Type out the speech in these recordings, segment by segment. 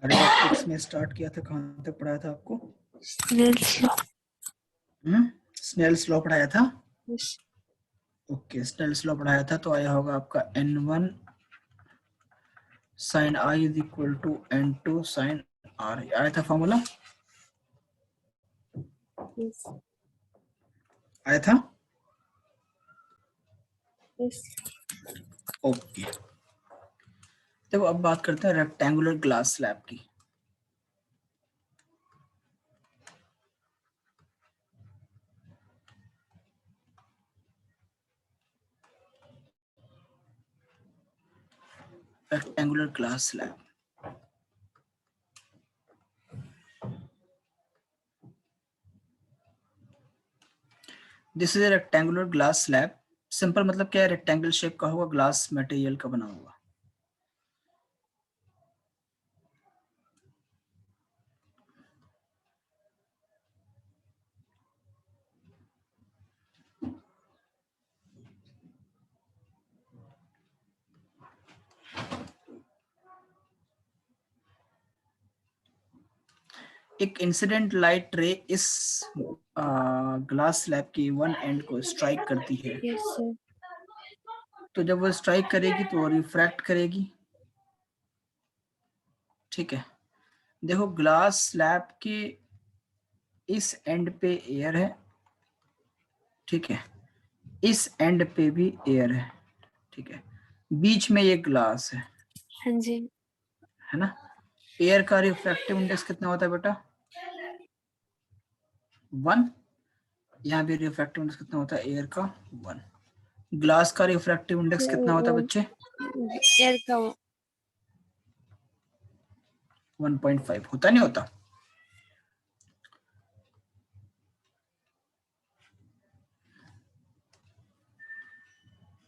रिडक्टिक्स में स्टार्ट किया था, कहाँ तक पढ़ाया था आपको? स्नेल्स लॉ पढ़ाया था। ओके, स्नेल्स लॉ पढ़ाया था, तो आया होगा आपका n1 sin i is equal to n2 sin r, आया था फॉर्मूला? आया था? ओके, देखो अब बात करते हैं रेक्टेंगुलर ग्लास स्लैब की। Rectangular glass slab, this is a rectangular glass slab. Simple मतलब क्या है, रेक्टेंगल शेप का होगा, ग्लास मटेरियल का बना हुआ। एक इंसिडेंट लाइट रे इस ग्लास स्लैब की वन एंड को स्ट्राइक करती है। तो जब वो स्ट्राइक करेगी तो वो रिफ्रैक्ट करेगी। ठीक है, देखो ग्लास स्लैब के इस एंड पे एयर है, ठीक है, इस एंड पे भी एयर है, ठीक है, बीच में ये ग्लास है। हाँ जी, है ना? एयर का रिफ्रैक्टिव इंडेक्स कितना होता है बेटा? 1। यहाँ भी रिफ्रैक्टिव इंडेक्स कितना होता है? एयर का 1। ग्लास का रिफ्रैक्टिव इंडेक्स कितना होता है बच्चे? एयर का 1.5 होता नहीं होता?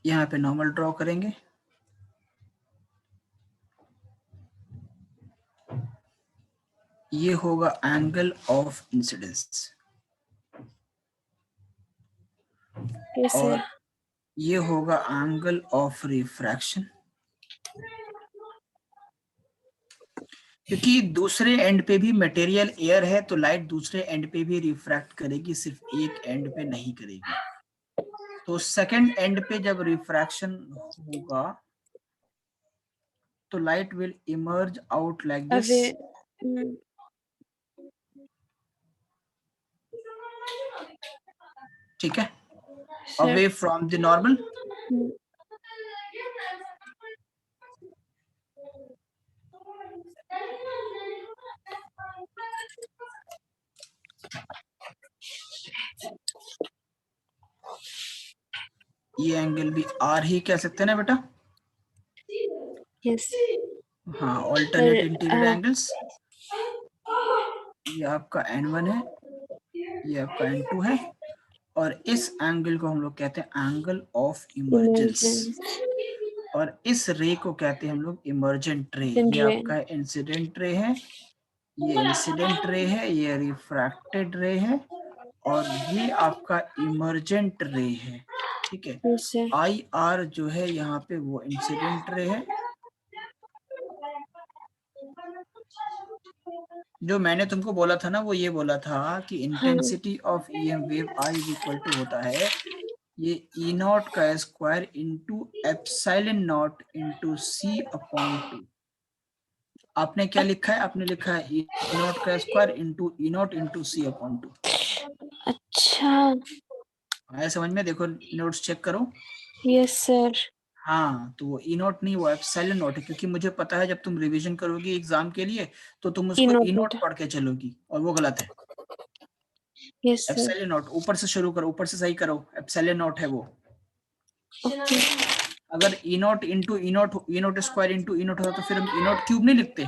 यहाँ पे नॉर्मल ड्रॉ करेंगे। ये होगा एंगल ऑफ इंसिडेंस और ये होगा एंगल ऑफ रिफ्रैक्शन। क्योंकि दूसरे एंड पे भी मटेरियल एयर है, तो लाइट दूसरे एंड पे भी रिफ्रैक्ट करेगी, सिर्फ एक एंड पे नहीं करेगी। तो सेकंड एंड पे जब रिफ्रैक्शन होगा तो light will emerge out like this. ठीक है, अवे फ्रॉम द नॉर्मल। ये एंगल भी आर ही कह सकते हैं ना बेटा? यस। हाँ, ऑल्टरनेट इंटीरियर एंगल्स। ये आपका n1 है, ये आपका n2 है, और इस एंगल को हम लोग कहते हैं एंगल ऑफ इमर्जेंस, और इस रे को कहते हैं हम लोग इमर्जेंट रे। ये आपका इंसिडेंट रे है, ये इंसिडेंट रे है, ये रिफ्रैक्टेड रे है, और ये आपका इमर्जेंट रे है। ठीक है, आई आर जो है यहाँ पे वो इंसिडेंट रे है। जो मैंने तुमको बोला था ना, वो ये बोला था कि intensity of EM wave I is equal to होता है ये ई नॉट का square into epsilon naught into C upon 2। आपने क्या लिखा है? आपने लिखा है ई नॉट का square into E naught into C upon 2। अच्छा, आया समझ में? देखो नोट्स चेक करो। Yes sir. हाँ, तो वो ई नॉट नहीं, वो एप्सिलॉन नॉट है, क्योंकि मुझे पता है जब तुम रिवीजन करोगी एग्जाम के लिए तो तुम उसको ई नॉट पढ़ के चलोगी, और वो गलत है। Yes sir. एप्सिलॉन नॉट ऊपर से शुरू करो, ऊपर से सही करो, एप्सिलॉन नॉट है वो। अगर E naught into E naught square into E naught होता तो फिर हम ई नॉट क्यूब नहीं लिखते।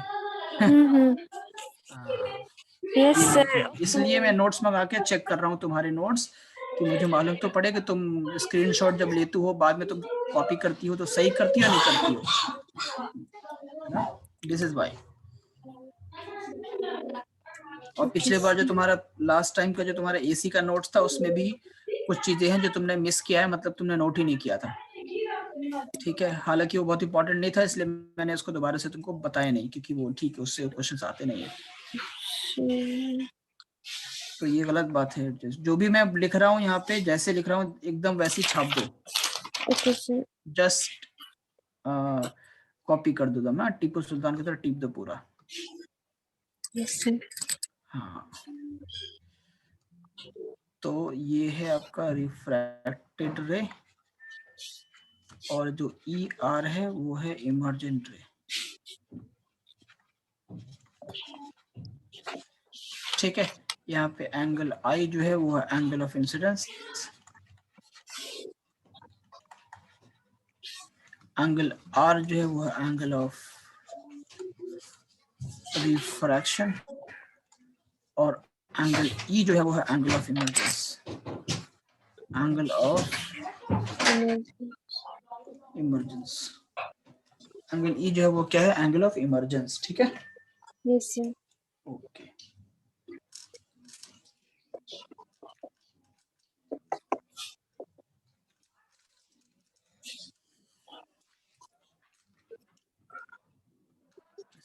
Yes sir. इसलिए मैं नोट्स मंगा के चेक कर रहा हूँ तुम्हारे नोट्स, कि मुझे मालूम तो पड़े कि तुम स्क्रीनशॉट जब लेती हो बाद में तुम कॉपी करती हो तो सही करती हो नहीं करती हो। This is why. और पिछले बार जो तुम्हारा लास्ट टाइम का जो तुम्हारा एसी का नोट्स था उसमें भी कुछ चीजें हैं जो तुमने मिस किया है, मतलब तुमने नोट ही नहीं किया था। ठीक है, हालांकि वो बहुत इंपॉर्टेंट नहीं था इसलिए मैंने इसको दोबारा से तुमको बताया नहीं, क्योंकि वो ठीक है उससे क्वेश्चंस आते नहीं है। तो ये गलत बात है, जो भी मैं लिख रहा हूँ यहाँ पे जैसे लिख रहा हूँ एकदम वैसी छाप दो। Okay sir. जस्ट कॉपी कर दो ना, टीपू सुल्तान की तरह टीप दो पूरा। Yes sir. हाँ, तो ये है आपका रिफ्रैक्टेड रे, और जो ई आर है वो है इमर्जेंट रे। ठीक है, यहाँ पे एंगल आई जो है वो है angle of incidence, angle R जो है वो है एंगल ऑफ रिफ्रैक्शन, और एंगल ई जो है वो है angle of emergence, angle of emergence. Angle E जो है वो क्या है, एंगल ऑफ इमर्जेंस। ठीक है, यस सर। ओके।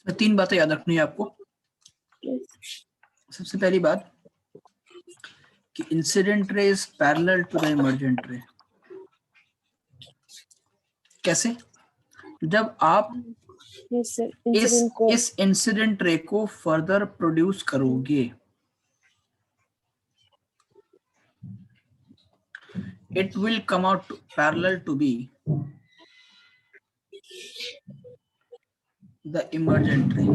इसमें 3 बातें याद रखनी है आपको। सबसे पहली बात कि incident ray is parallel to the emergent ray. कैसे? जब आप यस सर। इस इंसिडेंट रे को फर्दर प्रोड्यूस करोगे, it will come out parallel to be the emergent ray.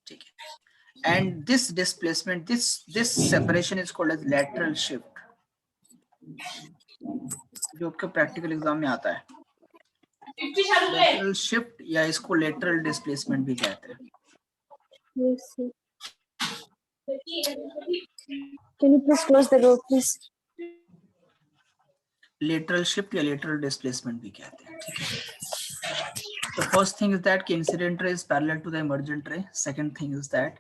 ठीक है, and this displacement, this separation is called as lateral shift, जो आपके प्रैक्टिकल एग्जाम में आता है। lateral shift या इसको lateral displacement भी कहते हैं। Yes sir. Can you please close the door, please? lateral shift या lateral displacement भी कहते हैं। ठीक है, the first thing is that incident ray is parallel to the emergent ray. Second thing is that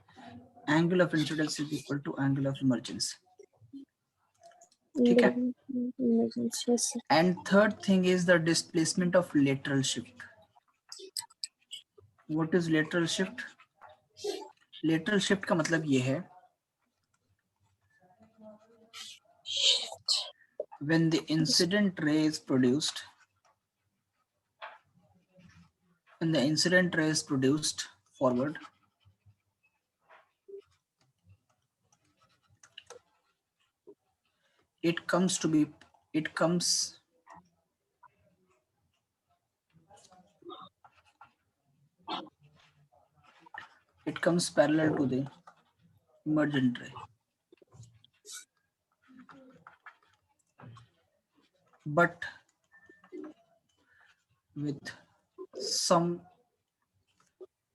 angle of incidence is equal to angle of emergence. ठीक है, Emergency, yes sir. and third thing is the displacement of lateral shift. What is lateral shift? lateral shift का मतलब ये है when the incident ray is produced, when the incident ray is produced forward, it comes parallel to the emergent ray, but with some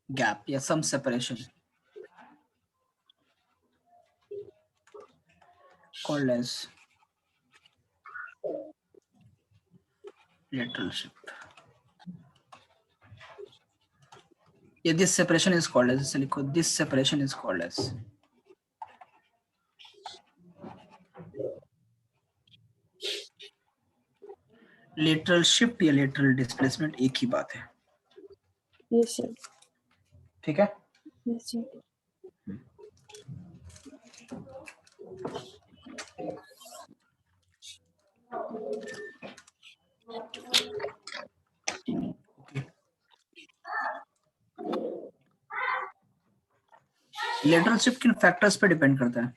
gap या some separation called as lateral shift. Yeah, this separation is called as, इसे लिखो, this separation is called as lateral shift या lateral displacement, एक ही बात है। Yes sir. ठीक है, Yes sir. lateral shift किन फैक्टर्स पे डिपेंड करता है?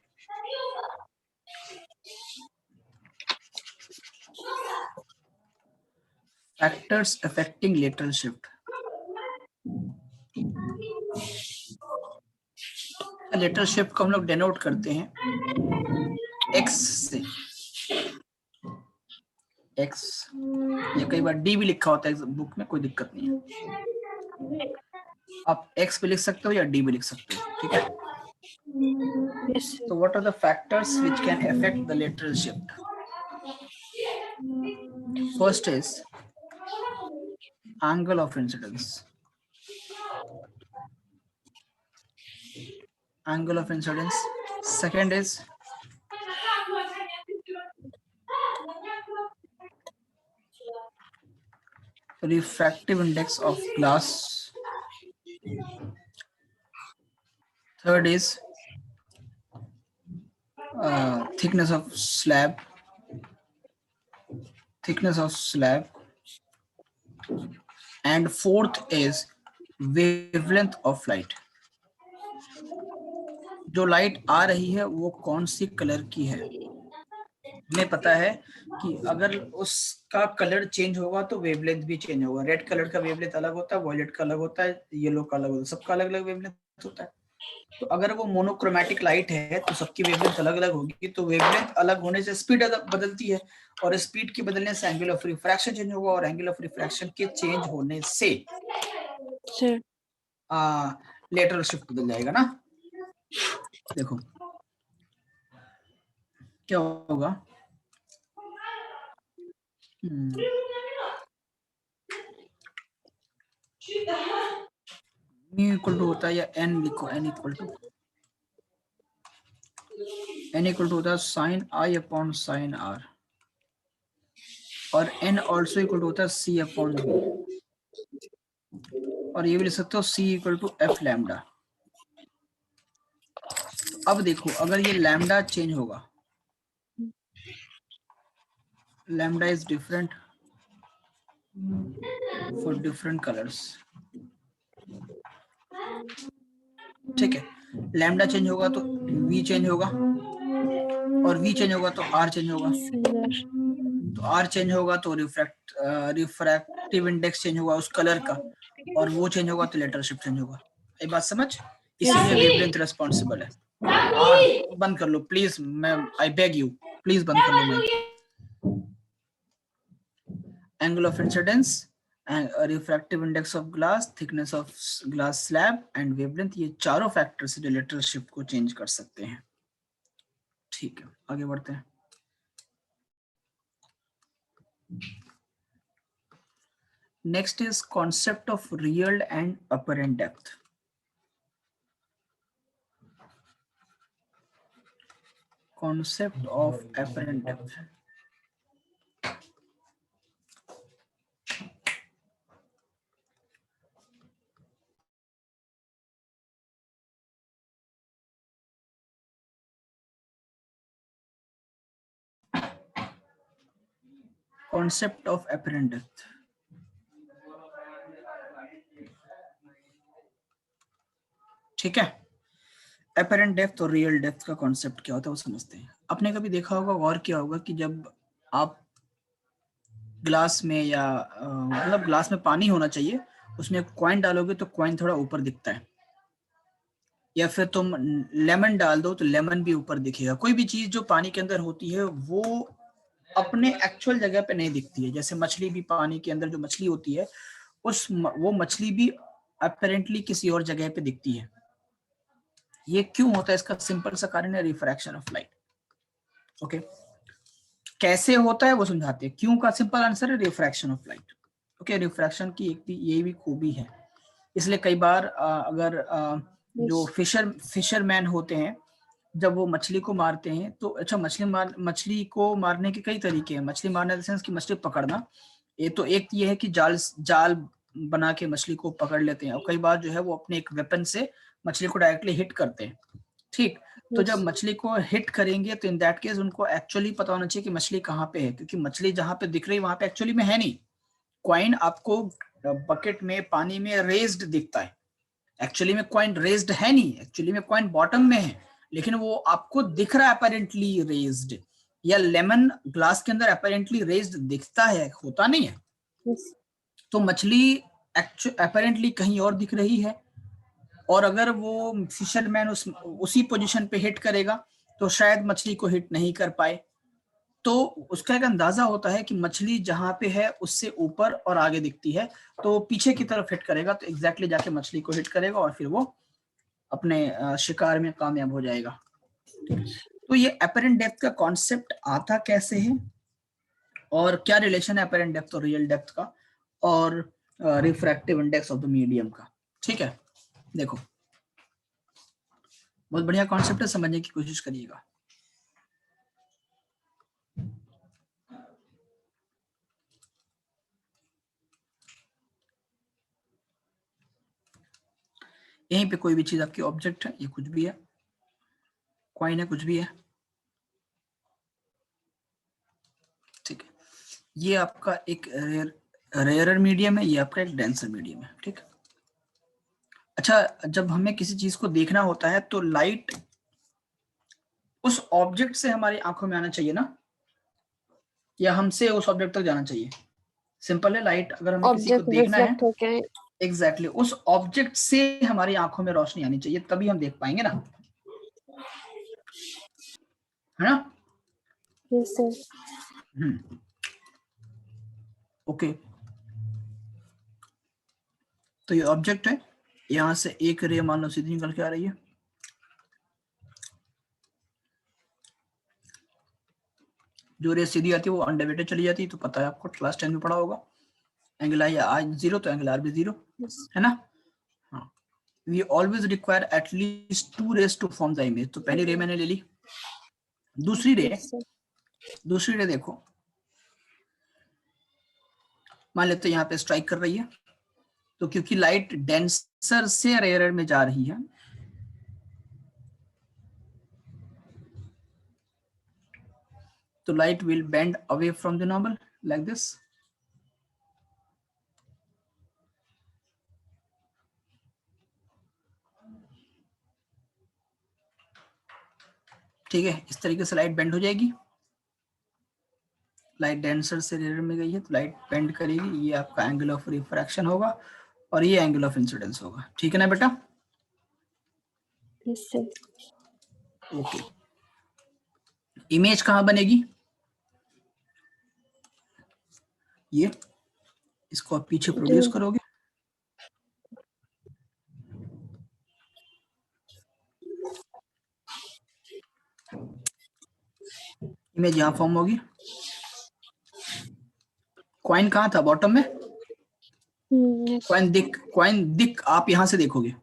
Factors affecting lateral shift. lateral shift को हम लोग डेनोट करते हैं x से, x, या कई बार d भी लिखा होता है बुक में, कोई दिक्कत नहीं है, आप x भी लिख सकते हो या d भी लिख सकते हो। ठीक है, Yes sir. so what are the factors which can affect the lateral shift? First is angle of incidence. Angle of incidence. Second is refractive index of glass. Third is thickness of slab. And fourth is wavelength of light. जो light आ रही है वो कौन सी colour की है। हमें पता है कि अगर उसका कलर चेंज होगा तो वेवलेंथ भी चेंज होगा। रेड कलर का वेवलेंथ अलग होता है, वॉयलेट का अलग होता है, येलो का अलग होता है, सबका अलग अलग वेवलेंथ होता है। तो अगर वो मोनोक्रोमैटिक लाइट है तो सबकी वेवलेंथ अलग अलग होगी। तो वेवलेंथ अलग होने से स्पीड बदलती है, और स्पीड के बदलने से एंगल ऑफ रिफ्रैक्शन चेंज होगा, और एंगल ऑफ रिफ्रैक्शन के चेंज होने से लेटरल शिफ्ट बदल जाएगा ना। देखो क्या होगा, म्यू इक्वल टू होता है, या एन लिखो, एन इक्वल टू होता है sine I upon sine R, और एन ऑल्सो इक्वल टू होता है सी अपॉन बी, और ये भी लिख सकते हो सी इक्वल टू एफ लैम्डा। अब देखो अगर ये लैम्डा चेंज होगा, lambda is different for different colours, ठीक है। लैम्डा चेंज होगा तो v चेंज होगा, और v चेंज होगा तो r चेंज होगा। तो r चेंज होगा तो रिफ्रैक्टिव इंडेक्स चेंज होगा उस कलर का, और वो चेंज होगा तो लेटर शिफ्ट चेंज होगा। ये बात समझ, इसीलिए वेवलेंथ रिस्पॉन्सिबल है। बंद कर लो प्लीज, मैं आई बेग यू, प्लीज बंद कर लो mic. Angle of incidence, refractive index of glass, thickness of glass slab and wavelength, ये चारों फैक्टर से लेटर शिफ्ट को चेंज कर सकते हैं। ठीक है, आगे बढ़ते हैं। Next is concept of real and apparent depth. Concept of apparent depth. Concept of apparent depth. ठीक है, apparent depth और real depth का concept क्या होता है वो समझते हैं। आपने कभी देखा होगा, गौर किया होगा कि जब आप ग्लास में या मतलब ग्लास में पानी होना चाहिए, उसमें कॉइन डालोगे तो कॉइन थोड़ा ऊपर दिखता है, या फिर तुम लेमन डाल दो तो लेमन भी ऊपर दिखेगा। कोई भी चीज जो पानी के अंदर होती है वो अपने एक्चुअल जगह पे नहीं दिखती है। जैसे मछली भी, पानी के अंदर जो मछली होती है वो मछली भी अपेरेंटली किसी और जगह पे दिखती है। ये क्यों होता है, इसका सिंपल सा कारण है रिफ्रैक्शन ऑफ लाइट। ओके, कैसे होता है वो समझाते हैं। क्यों का सिंपल आंसर है refraction of light. Okay, refraction की एक भी ये भी खूबी है, इसलिए कई बार अगर जो फिशरमैन होते हैं जब वो मछली को मारते हैं तो, अच्छा मछली को मारने के कई तरीके हैं। मछली मारने इन द सेंस कि मछली पकड़ना, ये तो एक ये है कि जाल बना के मछली को पकड़ लेते हैं, और कई बार जो है वो अपने एक वेपन से मछली को डायरेक्टली हिट करते हैं। ठीक, तो जब मछली को हिट करेंगे तो इन दैट केस उनको एक्चुअली पता होना चाहिए कि मछली कहाँ पे है, क्योंकि मछली जहां पे दिख रही है वहां पे एक्चुअली में है नहीं। कॉइन आपको बकेट में पानी में रेज्ड दिखता है, एक्चुअली में कॉइन रेज्ड है नहीं, एक्चुअली में कॉइन बॉटम में है, लेकिन वो आपको दिख रहा है अपेरेंटली रेज्ड। या लेमन ग्लास के अंदर अपेरेंटली रेज्ड दिखता है, होता नहीं है। तो मछली अपेरेंटली कहीं और दिख रही है, और अगर वो फिशरमैन उसी पोजीशन पे हिट करेगा तो शायद मछली को हिट नहीं कर पाए। तो उसका एक अंदाजा होता है कि मछली जहां पे है उससे ऊपर और आगे दिखती है, तो पीछे की तरफ हिट करेगा तो एग्जैक्टली जाके मछली को हिट करेगा, और फिर वो अपने शिकार में कामयाब हो जाएगा। तो ये अपरेंट डेप्थ का कॉन्सेप्ट आता कैसे है, और क्या रिलेशन है अपरेंट डेप्थ और रियल डेप्थ का, और refractive index of the medium का। ठीक है, देखो बहुत बढ़िया कॉन्सेप्ट है, समझने की कोशिश करिएगा। यहीं पे कोई भी चीज आपकी ऑब्जेक्ट है, ये कुछ भी है, कॉइन है, कुछ भी है, ठीक है। ये आपका एक रेयरर मीडियम है, ये आपका एक डेंसर मीडियम है, ठीक है। अच्छा, जब हमें किसी चीज को देखना होता है तो लाइट उस ऑब्जेक्ट से हमारी आंखों में आना चाहिए ना, या हमसे उस ऑब्जेक्ट तक जाना चाहिए? सिंपल है, लाइट अगर हमें किसी को ऑब्जेक्ट देखना है, रिफ्लेक्ट होके एग्जैक्टली उस ऑब्जेक्ट से हमारी आंखों में रोशनी आनी चाहिए, तभी हम देख पाएंगे ना, है ना। Yes sir. ओके, तो ये ऑब्जेक्ट है, यहां से एक रे मान लो सीधी निकल के आ रही है, जो रे सीधी आती है वो अनडेविएटेड चली जाती है, तो पता है आपको, क्लास 10 में पढ़ा होगा, एंगल आई आज 0 तो एंगल आर भी 0, है ना। हाँ, we always require at least 2 rays to form the image. तो पहली रे मैंने ले ली, दूसरी रे देखो, मान लेते हैं यहाँ पे स्ट्राइक कर रही है, तो क्योंकि लाइट डेंसर से रेयरर में जा रही है, तो light will bend away from the normal like this. ठीक है, इस तरीके से लाइट बेंड हो जाएगी, लाइट डेंसर से रेयर में गई है तो लाइट बेंड करेगी, ये आपका एंगल ऑफ रिफ्रैक्शन होगा और ये एंगल ऑफ इंसिडेंस होगा, ठीक है ना बेटा। Yes sir. ओके, इमेज कहाँ बनेगी, ये इसको आप पीछे प्रोड्यूस करोगे, इमेज यहाँ फॉर्म होगी, कॉइन कहाँ था, बॉटम में, कॉइन दिख आप यहां से देखोगे,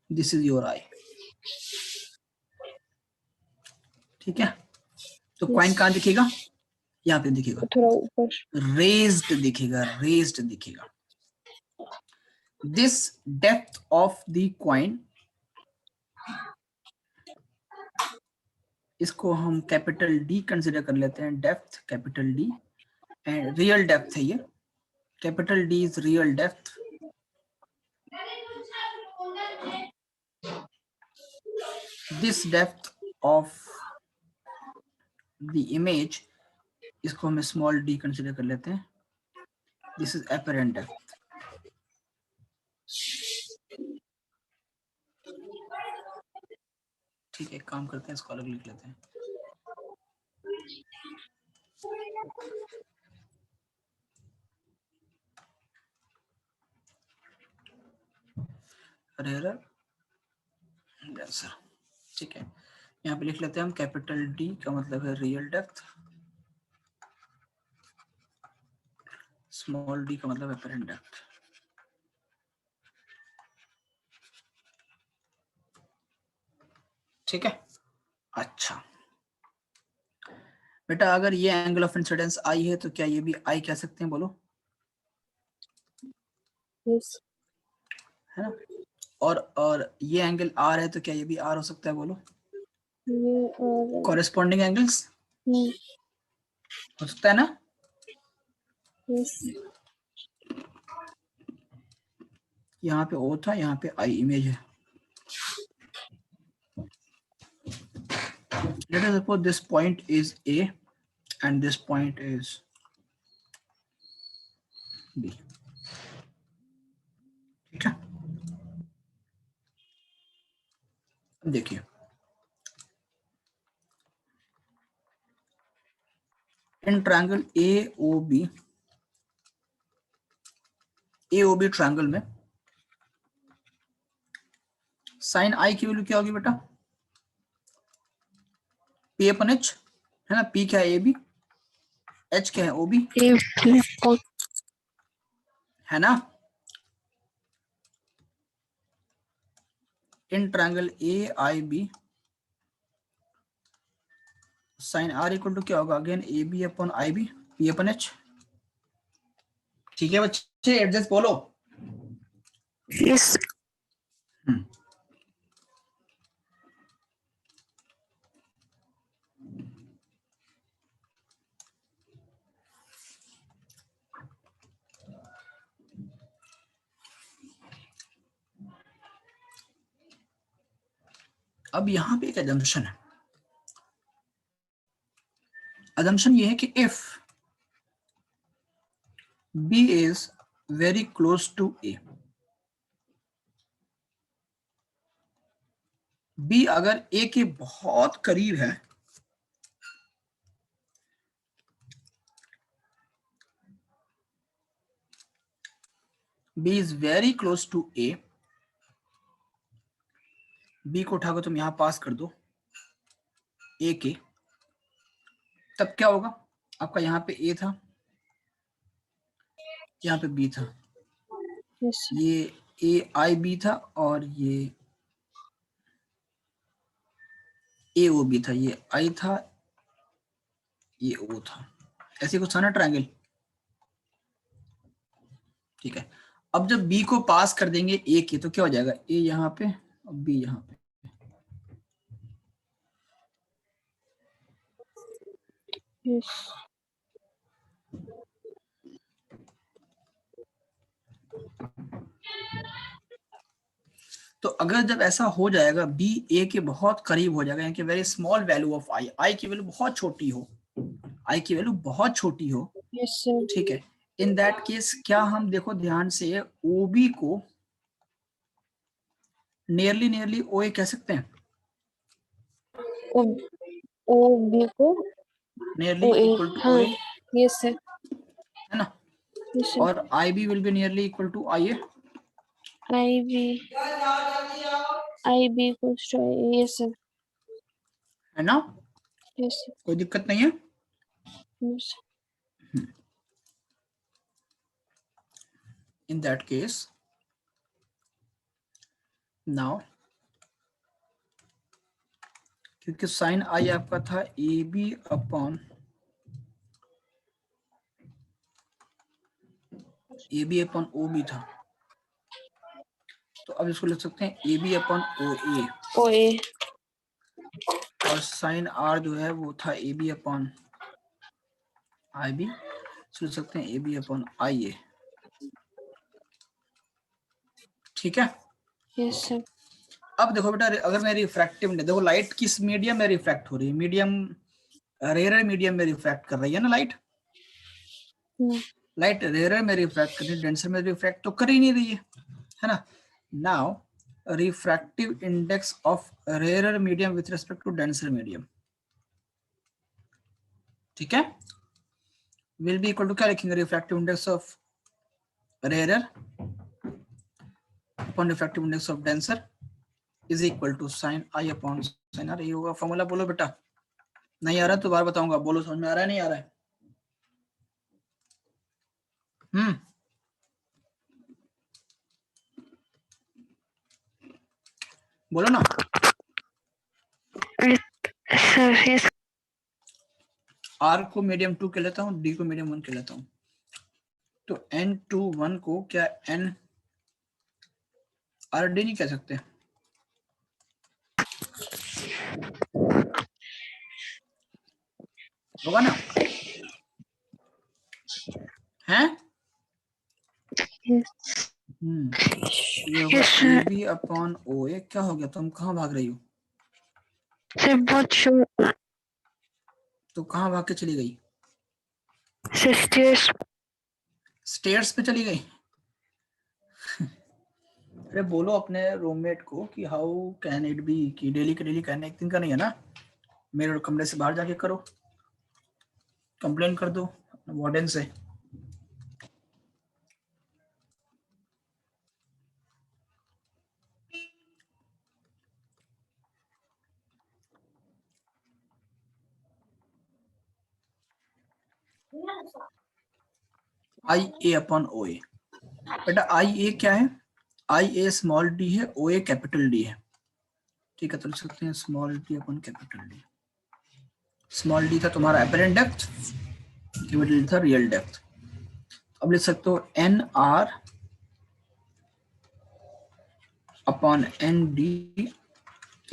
दिस इज योर आई, ठीक है। तो कॉइन कहाँ दिखेगा, यहाँ पे दिखेगा, थोड़ा ऊपर, रेज्ड दिखेगा, रेज्ड दिखेगा। This depth of the coin, इसको हम कैपिटल डी कंसिडर कर लेते हैं, depth capital D, and real depth है ये, capital D is real depth, this depth of the image, इसको हम स्मॉल डी कंसिडर कर लेते हैं, दिस इज एपरेंट डेप्थ। ठीक है, एक काम करते हैं, इसको अलग लिख लेते हैं, रेयर डेंसर, ठीक है। यहाँ पे लिख लेते हैं हम कैपिटल डी का मतलब है रियल डेप्थ, स्मॉल डी का मतलब एपरेंट डेप्थ, ठीक है। अच्छा बेटा, अगर ये एंगल ऑफ इंसिडेंस आई है तो क्या ये भी आई कह सकते हैं, बोलो, यस है ना। और ये एंगल आर है तो क्या ये भी आर हो सकता है, बोलो, ये और कॉरेस्पॉन्डिंग एंगल्स हो सकता है ना। यस यहाँ पे ओ था, यहाँ पे आई इमेज है, let us suppose this point is A and this point is B, ठीक है। अब देखिए, इन ट्रायंगल AOB ट्रायंगल में साइन आई की वैल्यू क्या होगी बेटा, P अपन H, है ना, P क्या है AB, H क्या है OB, है ना। In triangle AIB sine R equal to क्या होगा, again AB upon IB, P upon H, ठीक है बच्चे, एडजस्ट बोलो। यस अब यहां पे एक assumption है। assumption ये है कि if B is very close to A, B अगर A के बहुत करीब है, B is very close to A, B को उठाकर तुम यहां पास कर दो A के, तब क्या होगा? आपका यहाँ पे A था, यहाँ पे B था, yes, ये AIB था और ये AOB था, ये I था, ये O था, ऐसे कुछ था ना ट्रायंगल। ठीक है, अब जब B को पास कर देंगे A के तो क्या हो जाएगा? A यहाँ पे और B यहाँ पे। yes, तो अगर जब ऐसा हो जाएगा, B A के बहुत करीब हो जाएगा, यानी कि very small value of I की वैल्यू बहुत छोटी हो, I की वैल्यू बहुत छोटी हो, yes, sir. ठीक है, इन दैट केस क्या हम देखो ध्यान से OB को नियरली OA कह सकते हैं, O B को nearly O A, equal to हाँ, OA, yes, sir. है ना? Yes, sir. और IB will be nearly equal to IA, IB equals to IA, yes, sir. है ना? Yes, sir. कोई दिक्कत नहीं है? Yes, sir. In that case, now क्योंकि साइन आई आपका था AB अपॉन OB था, तो अब इसको लिख सकते हैं AB अपॉन OA, OA, और साइन R जो है वो था AB अपॉन IB, इसको लिख सकते हैं AB अपॉन IA। ठीक है, yes, sir. अब देखो बेटा, अगर मैं रिफ्रैक्टिव देखो, लाइट किस मीडियम में रिफ्रैक्ट हो रही है? मीडियम, रेयर मीडियम में रिफ्रैक्ट कर रही है ना लाइट? लाइट रेयर में रिफ्रैक्ट कर रही है, डेंसर में रिफ्रैक्ट तो कर ही नहीं रही है ना? Now refractive index of rare medium with respect to denser medium, ठीक है, विल बी इक्वल टू क्या लिखेंगे? Refractive index of rare upon refractive index of denser is equal to sine I upon sine R. ये होगा formula, बोलो बेटा। नहीं आ रहा तो बार बताऊंगा, बोलो समझ में आ रहा है नहीं आ रहा है? बोलो ना। R को मीडियम 2 कह लेता हूँ, D को मीडियम 1 कह लेता हूँ, तो N21 को क्या NRD नहीं कह सकते? होगा ना? हैं? ये होगा AB अपॉन OA। क्या हो गया, तुम कहाँ भाग रही हो? तो कहाँ भाग के चली गई? स्टेयर्स पे चली गई? अरे बोलो अपने रूममेट को कि हाउ कैन इट बी कि डेली के डेली कहने एक दिन का नहीं है ना, मेरे कमरे से बाहर जाके करो, कंप्लेन कर दो वार्डन से। IA अपॉन OA, बेटा IA क्या है? IA स्मॉल d है, OA कैपिटल D है, ठीक है, तो लिख सकते हैं small d upon capital D। Small d था तुम्हारा अपरेंट डेप्थ, कैपिटल D था रियल डेप्थ। अब लिख सकते हो NR upon N D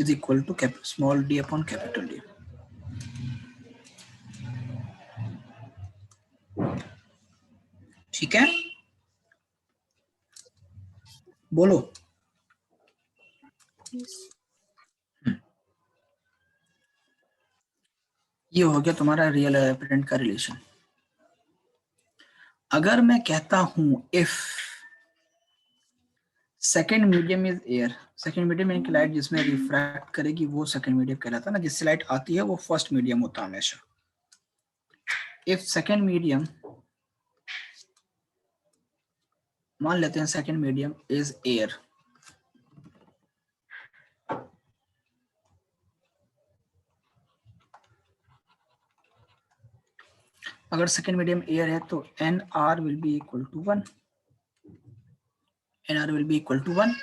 is equal to small d upon capital D. ठीक है, बोलो। yes, ये हो गया तुम्हारा रियल और एपरेंट का रिलेशन। अगर मैं कहता हूं if second medium is air, second medium यानी कि लाइट जिसमें रिफ्रैक्ट करेगी वो सेकेंड मीडियम कहलाता है ना, जिससे लाइट आती है वो फर्स्ट मीडियम होता है हमेशा। इफ सेकेंड मीडियम, मान लेते हैं सेकेंड मीडियम इज एयर, अगर सेकेंड मीडियम एयर है तो n r will be equal to 1, n r will be equal to 1।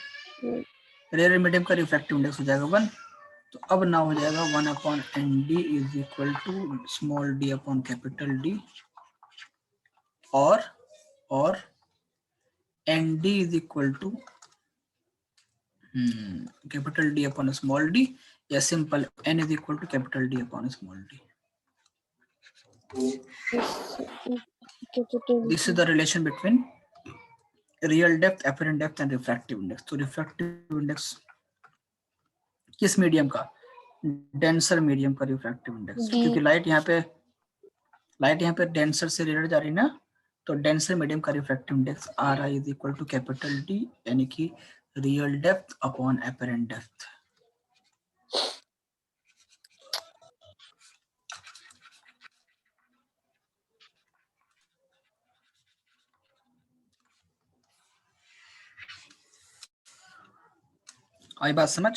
Rare medium का रिफ्रैक्टिव इंडेक्स हो जाएगा 1, तो अब ना हो जाएगा 1 upon N D is equal to small d upon capital D, और n D is equal to capital D upon small d, या simple n is equal to capital D upon small D. This is the relation between real depth, apparent depth and refractive index. तो refractive index किस medium का? Denser medium का refractive index, क्योंकि light यहाँ पे denser से rare जा रही है ना, तो डेंसर मीडियम का refractive index r i is equal to capital D, यानी कि real depth upon apparent depth. आई बात समझ?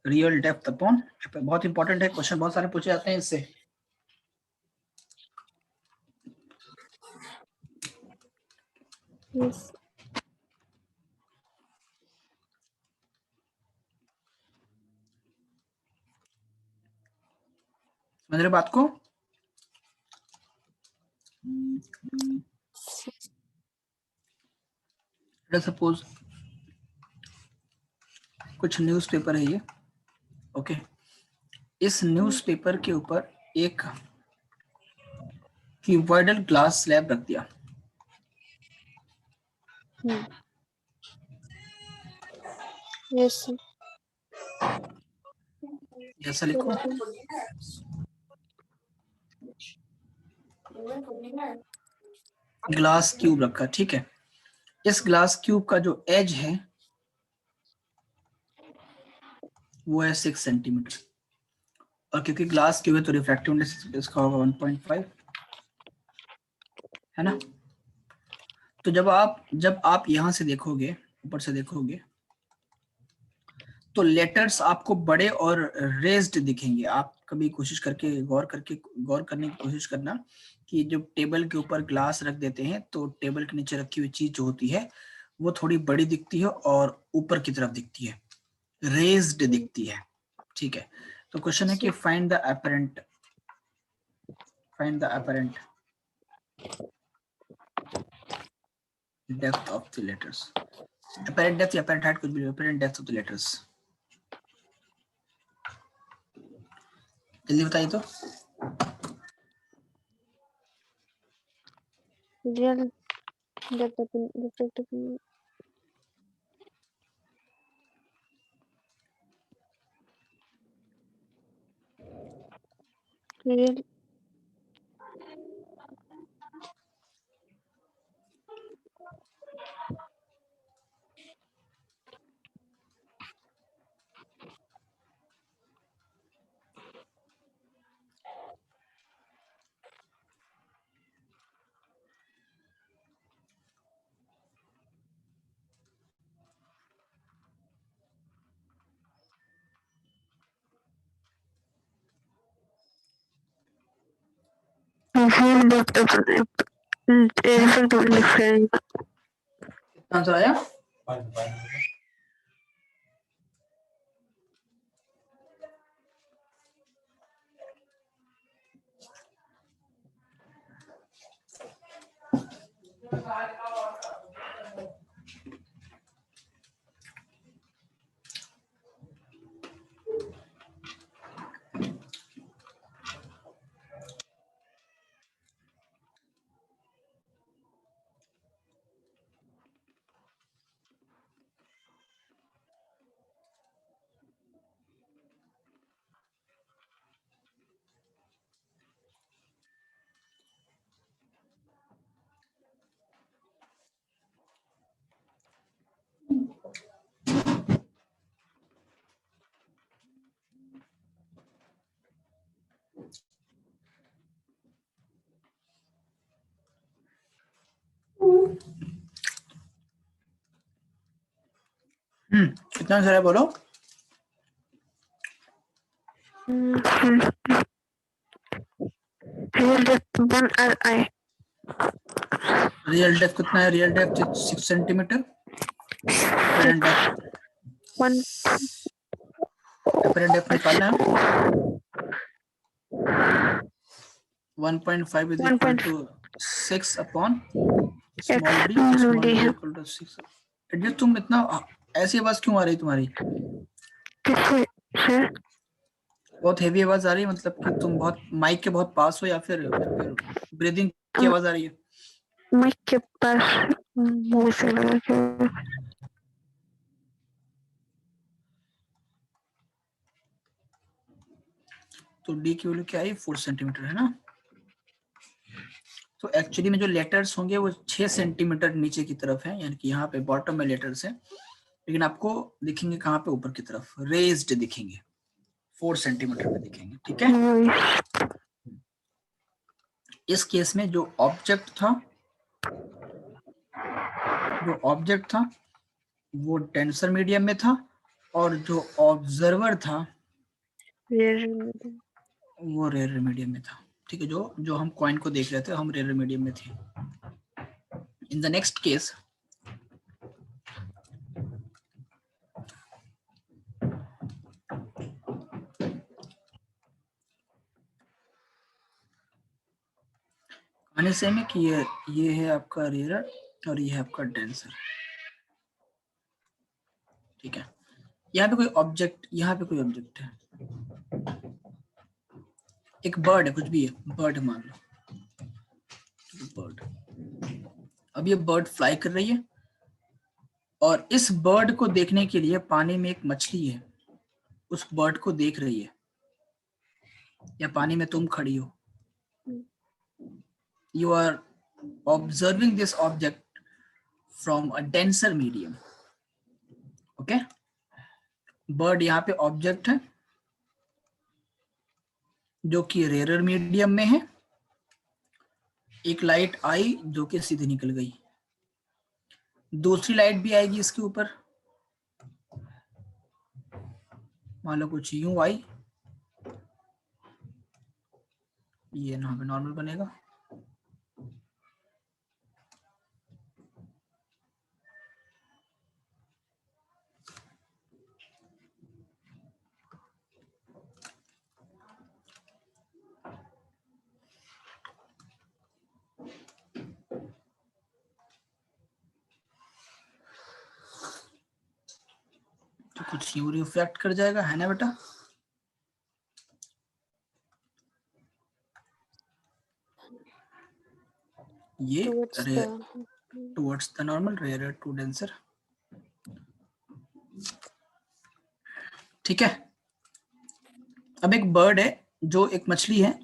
रियल डेप्थ अपॉन, बहुत इंपॉर्टेंट है, क्वेश्चन बहुत सारे पूछे जाते हैं इससे। yes, समझ रहे बात को? सपोज कुछ न्यूज़पेपर है ये, ओके, इस न्यूज़पेपर के ऊपर एक क्यूबॉइडल ग्लास स्लैब रख दिया, yes, ऐसा लिखो, ग्लास क्यूब रखा, ठीक है। इस ग्लास क्यूब का जो एज है वो है 6 सेंटीमीटर, और क्योंकि ग्लास क्यूब है तो रिफ्रैक्टिव इंडेक्स इसका होगा 1.5, है ना। तो जब आप यहां से देखोगे, ऊपर से देखोगे, तो लेटर्स आपको बड़े और रेज्ड दिखेंगे। आप कभी कोशिश करके गौर करने की कोशिश करना कि जब टेबल के ऊपर ग्लास रख देते हैं तो टेबल के नीचे रखी हुई चीज जो होती है वो थोड़ी बड़ी दिखती है और ऊपर की तरफ दिखती है, रेज्ड दिखती है, ठीक है। तो क्वेश्चन है कि find the apparent depth of the letters, apparent depth या अपरेंट हाइट, कुछ भी, apparent depth of the letters, जल्दी बताइए तो। real depth upon refractive real depth of refractive index। कितना आंसर आया? कितना आंसर है बोलो? Real depth 1 RI। Real depth कितना है? Real depth 6 centimetre. Apparent depth 1 apparent depth निकालना है 1.5 is equal to 6 upon small d, तो small d equal to 6। Adjust तुम इतना ऐसी आवाज क्यों आ रही तुम्हारी? बहुत हेवी आवाज आ रही है, मतलब कि तुम बहुत माइक के बहुत पास हो या फिर ब्रीदिंग की आवाज आ रही है? माइक के पास मुंह से लगा के। तो डी की वैल्यू क्या है? 4 सेंटीमीटर है ना। तो एक्चुअली में जो लेटर्स होंगे वो 6 सेंटीमीटर नीचे की तरफ है, यानी कि यहाँ पे बॉटम में लेटर्स है, लेकिन आपको दिखेंगे कहाँ पे? ऊपर की तरफ रेज्ड दिखेंगे, 4 सेंटीमीटर पे दिखेंगे। ठीक है। इस केस में जो ऑब्जेक्ट था वो डेंसर मीडियम में था, और जो ऑब्जर्वर था वो रेयर मीडियम में था। ठीक है, जो हम कॉइन को देख रहे थे हम रेयर मीडियम में थे। इन द नेक्स्ट केस कहानी सेम है कि ये है आपका रेयर और ये है आपका डेंसर। ठीक है, यहाँ पे कोई ऑब्जेक्ट है, एक बर्ड है, कुछ भी है, बर्ड मान लो, बर्ड। अब ये बर्ड फ्लाई कर रही है और इस बर्ड को देखने के लिए पानी में एक मछली है, उस बर्ड को देख रही है, या पानी में तुम खड़ी हो, you are observing this object from a denser medium. Okay, bird यहाँ पे ऑब्जेक्ट है जो कि रेयर मीडियम में है। एक लाइट आई जो कि सीधे निकल गई, दूसरी लाइट भी आएगी इसके ऊपर, मान लो कुछ यूं आई, ये यहाँ पे नॉर्मल बनेगा, तो कुछ यूं रिफ्लेक्ट कर जाएगा, है ना बेटा? ये towards the normal, rare to denser. ठीक है, अब एक बर्ड है जो एक मछली है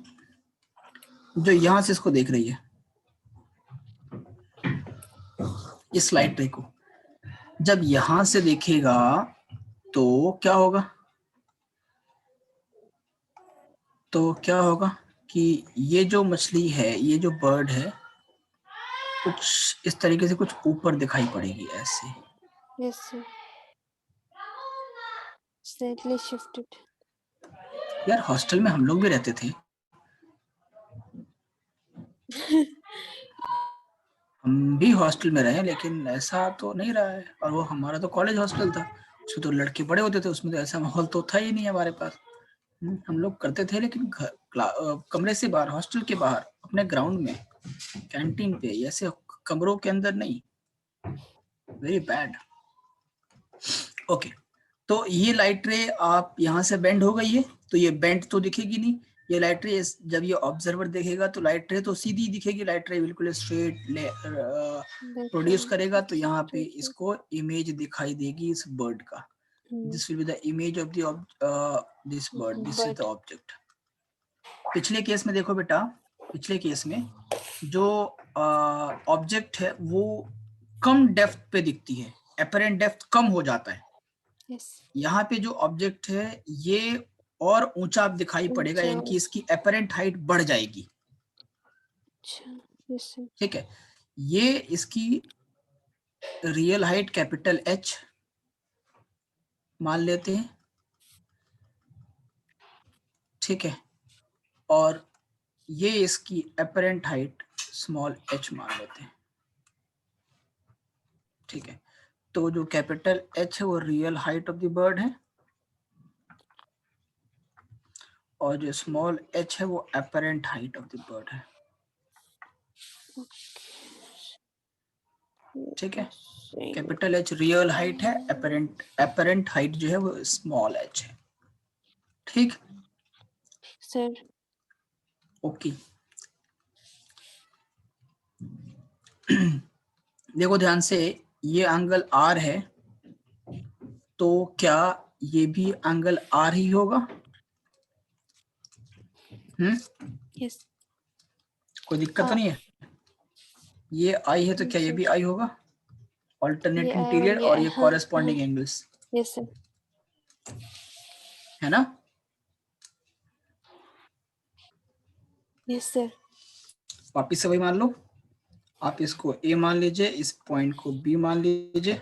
जो यहां से इसको देख रही है, इस लाइट रे को। जब यहां से देखेगा तो क्या होगा? कि ये जो मछली है, ये जो बर्ड है, कुछ इस तरीके से कुछ ऊपर दिखाई पड़ेगी ऐसे। Yes, sir. Slightly shifted. यार हॉस्टल में हम लोग भी रहते थे, हम भी हॉस्टल में रहे, लेकिन ऐसा तो नहीं रहा है। और वो हमारा तो कॉलेज हॉस्टल था, उसमें तो लड़के बड़े होते थे, उसमें तो ऐसा माहौल तो था ही नहीं हमारे पास। हम लोग करते थे, लेकिन कमरे से बाहर, हॉस्टल के बाहर, अपने ग्राउंड में, कैंटीन पे, ऐसे कमरों के अंदर नहीं। Very bad. ओके, तो ये लाइट रे आप यहाँ से बेंड हो गई है, तो ये बेंड तो दिखेगी नहीं। ये लाइट रे जब ये ऑब्जर्वर देखेगा तो लाइट रे तो सीधी दिखेगी, लाइट रे बिल्कुल स्ट्रेट प्रोड्यूस करेगा, तो यहाँ पे इसको इमेज दिखाई देगी इस बर्ड का। This will be the image of this bird, this is the object. पिछले केस में देखो बेटा, पिछले केस में जो ऑब्जेक्ट है वो कम डेप्थ पे दिखती है, एपरेंट डेप्थ कम हो जाता है। Yes. यहाँ पे जो ऑब्जेक्ट है ये और ऊंचा दिखाई पड़ेगा, यानी कि इसकी एपरेंट हाइट बढ़ जाएगी। ठीक है, ये इसकी रियल हाइट कैपिटल H, मान लेते हैं, ठीक है, और ये इसकी अपरेंट हाइट स्मॉल h मान लेते हैं, ठीक है। तो जो कैपिटल H है वो real height of the bird है, और जो स्मॉल h है वो apparent height of the bird है, ठीक है। कैपिटल H रियल हाइट है, अपरेंट हाइट जो है वो स्मॉल h है, ठीक। सर ओके देखो ध्यान से, ये एंगल R है, तो क्या ये भी एंगल R ही होगा? यस कोई दिक्कत तो नहीं है? ये I है तो क्या ये भी I होगा? ऑल्टरनेट इंटीरियर और ये कॉरेस्पॉन्डिंग एंगल्स, यस सर है ना? यस सर वापिस से वही मान लो, आप इसको A मान लीजिए, इस पॉइंट को B मान लीजिए,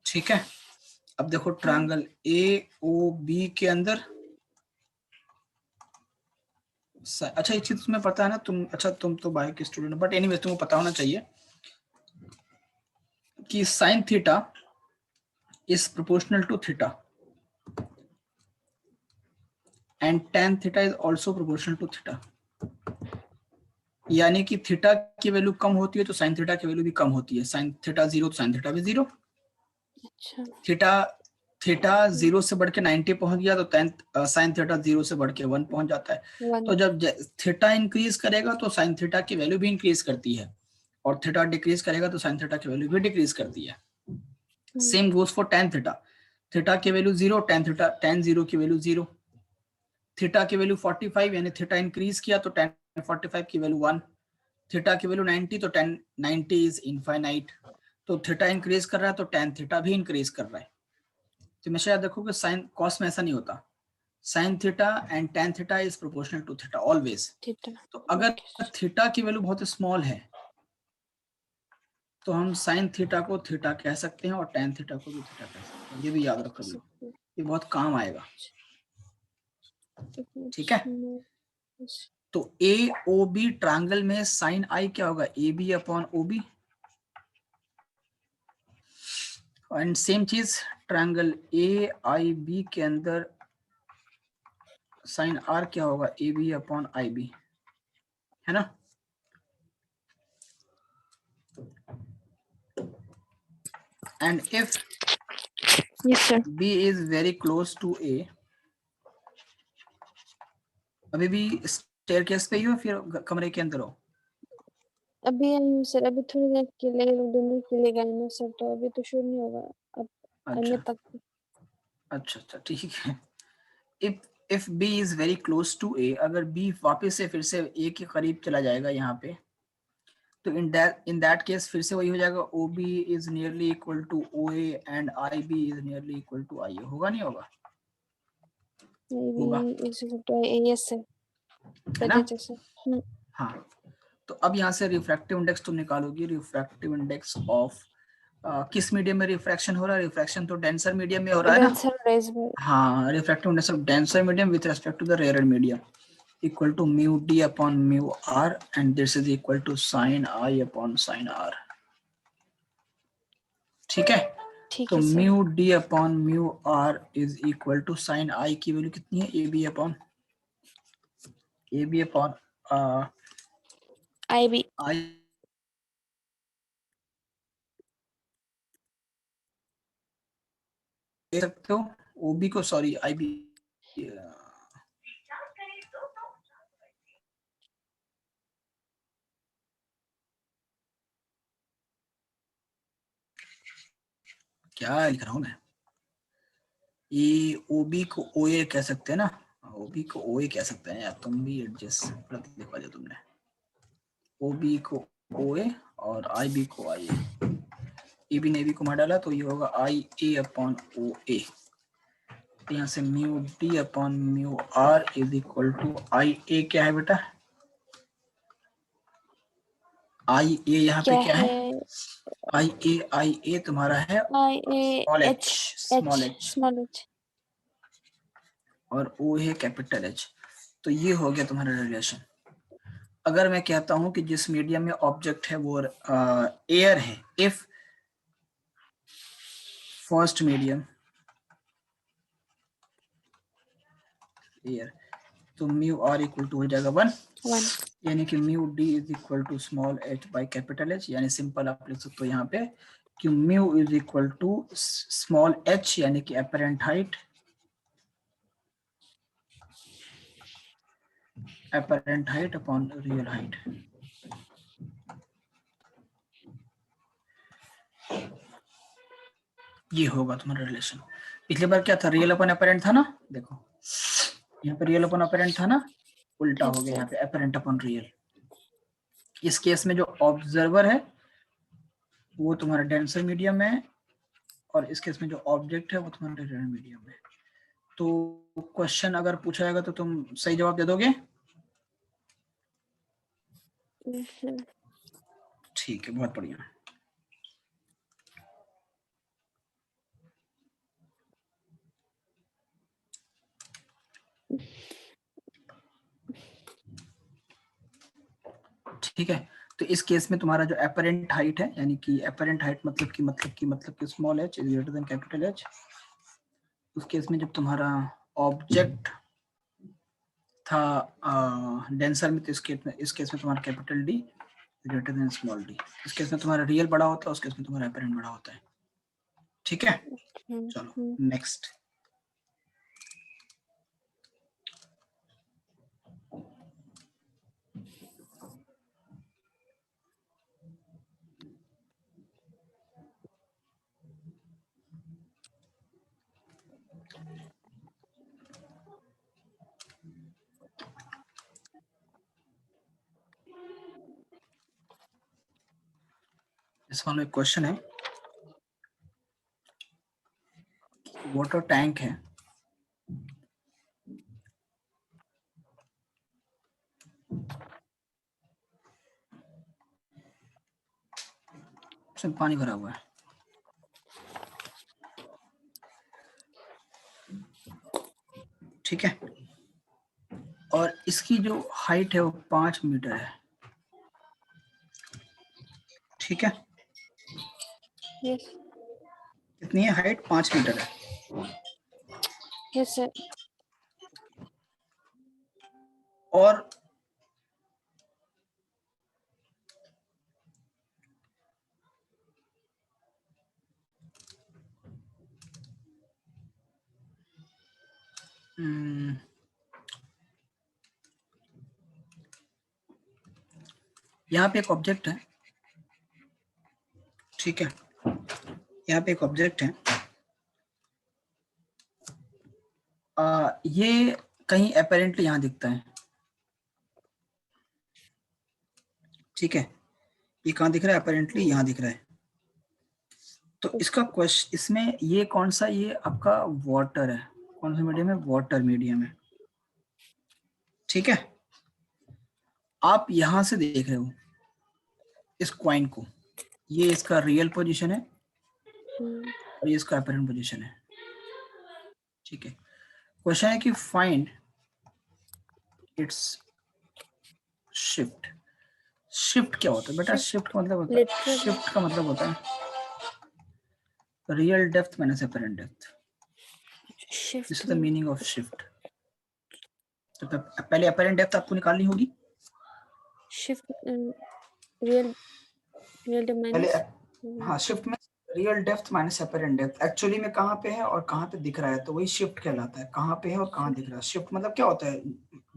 ठीक है। अब देखो ट्रायंगल AOB के अंदर, अच्छा एक चीज तुम्हें पता है ना, तुम तो बायो के स्टूडेंट हो, बट एनीवेज तुमको पता होना चाहिए कि sine theta is proportional to theta and tan theta is also proportional to theta. यानी कि थीटा की वैल्यू कम होती है तो साइन थीटा की वैल्यू भी कम होती है, साइन थीटा 0 तो साइन थीटा भी 0। अच्छा थीटा 0 से बढ़ के 90 पहुंच गया तो साइन थीटा 0 से बढ़ के 1 पहुंच जाता है। तो जब थीटा इंक्रीज करेगा तो साइन थीटा की वैल्यू भी इंक्रीज करती है, और थीटा डिक्रीज करेगा तो साइन थीटा की वैल्यू भी डिक्रीज करती है। Same goes for tan theta, theta की वैल्यू 0, tan 0 की वैल्यू 0, थीटा की वैल्यू 45 यानी थीटा इंक्रीज किया तो tan 45 की वैल्यू 1, थीटा की वैल्यू 90 तो tan 90 इज इनफाइनाइट। तो थीटा इंक्रीज कर रहा है तो tan थीटा भी इंक्रीज कर रहा है। तो हमेशा याद रखो कि साइन कॉस में ऐसा नहीं होता, sine theta and tan theta is proportional to theta always. तो अगर थीटा की वैल्यू बहुत स्मॉल है तो हम साइन थीटा को थीटा कह सकते हैं और tan थीटा को भी थीटा कह सकते हैं, ये भी याद रख लो, ये बहुत काम आएगा, ठीक है। तो AOB ट्रायंगल में साइन आई क्या होगा? AB upon OB, and same चीज ट्रायंगल AIB के अंदर साइन R क्या होगा? AB अपॉन IB, है ना? And if yes sir B is very close to A, अभी भी स्टेयरकेस पे ही हो फिर कमरे के अंदर हो? अभी आई हूँ सर, अभी थोड़ी देर के लिए दोनों के लिए गए ना सर, तो अभी तो शुरू नहीं होगा अब आने तक। अच्छा ठीक है। If B is very close to A, अगर B वापस से फिर से A के करीब चला जाएगा यहाँ पे, तो इन दैट केस फिर से वही हो जाएगा, OB is nearly equal to OA and IB is nearly equal to IA, होगा नहीं होगा? होगा, यस सर है ना? सर। हाँ, तो अब यहाँ से रिफ्रैक्टिव इंडेक्स तुम निकालोगी, रिफ्रैक्टिव इंडेक्स ऑफ किस मीडियम में रिफ्रैक्शन हो रहा है? रिफ्रैक्शन तो डेंसर मीडियम में हो रहा है ना? हाँ, refractive index of denser medium with respect to the rare medium equal to mu D upon mu R and this is equal to sine I upon sine R, ठीक है। तो mu D upon mu R is equal to sine I की value कितनी है? AB upon IB दे सकते हो, OB को, sorry IB, क्या लिख रहा हूँ मैं? OB को OA कह सकते हैं ना, OB को OA कह सकते हैं यार, तुम भी एडजस्ट गलत लिखवा दिया तुमने, OB को OA और IB को IA, AB ने AB को मार डाला तो ये होगा IA अपॉन OA, यहाँ से mu D upon mu R is equal to IA, क्या है बेटा? IA यहाँ पे क्या है? आई ए तुम्हारा है स्मॉल एच और ओ है कैपिटल एच। तो ये हो गया तुम्हारा रिलेशन। अगर मैं कहता हूं कि जिस मीडियम में ऑब्जेक्ट है वो एयर है, इफ फर्स्ट मीडियम एयर, तो म्यू आर इक्वल टू हो जाएगा 1, यानी कि mu D is equal to small h by capital H, यानी सिंपल आप लिख सकते हो यहाँ पे कि mu is equal to small h यानी कि apparent height upon real height. ये होगा तुम्हारा रिलेशन। पिछली बार क्या था, रियल अपन अपरेंट था ना, देखो यहाँ पे रियल अपन अपरेंट था ना, उल्टा हो गया यहाँ पे अपरेंट अपन रियल। इस केस में जो ऑब्जर्वर है वो तुम्हारा डेंसर मीडियम है और इस केस में जो ऑब्जेक्ट है वो तुम्हारा रेयर मीडियम है। तो क्वेश्चन अगर पूछा जाएगा तो तुम सही जवाब दे दोगे? ठीक है, बहुत बढ़िया। ठीक है, तो इस केस में तुम्हारा जो अपरेंट हाइट है, यानी कि अपरेंट हाइट मतलब कि small H is greater than capital H, उस केस में जब तुम्हारा ऑब्जेक्ट था डेंसर में, तो इस केस में तुम्हारा capital D greater than small D. इस केस में तुम्हारा रियल बड़ा होता है, उस केस में तुम्हारा अपरेंट बड़ा होता है। ठीक है, चलो नेक्स्ट। इस वाला एक क्वेश्चन है, वाटर टैंक है, उसमें पानी भरा हुआ है, ठीक है, और इसकी जो हाइट है वो 5 मीटर है, ठीक है। यस कितनी है हाइट? 5 मीटर है। Yes sir. और यहाँ पे एक ऑब्जेक्ट है, ठीक है, यहाँ पे एक ऑब्जेक्ट है, ये कहीं अपेरेंटली यहाँ दिखता है, ठीक है, ये कहाँ दिख रहा है? अपेरेंटली यहाँ दिख रहा है। तो इसका क्वेश्चन, इसमें ये कौन सा, ये आपका वाटर है, कौन सा मीडियम है? वाटर मीडियम है, ठीक है। आप यहां से देख रहे हो इस क्वाइन को, ये इसका रियल पोजीशन है और ये इसका अपेरेंट पोजीशन है, ठीक है। क्वेश्चन है कि फाइंड इट्स शिफ्ट। शिफ्ट क्या होता है बेटा? शिफ्ट का मतलब होता है, शिफ्ट का मतलब होता है real depth minus apparent depth. This is the meaning of shift. तो पहले अपेरेंट डेप्थ आपको निकालनी होगी, शिफ्ट रियल डेप्थ माइनस, हाँ, शिफ्ट में real depth minus apparent depth actually में कहाँ पे है और कहाँ पे दिख रहा है, तो वही शिफ्ट कहलाता है। कहाँ पे है और कहाँ दिख रहा है। शिफ्ट मतलब क्या होता है?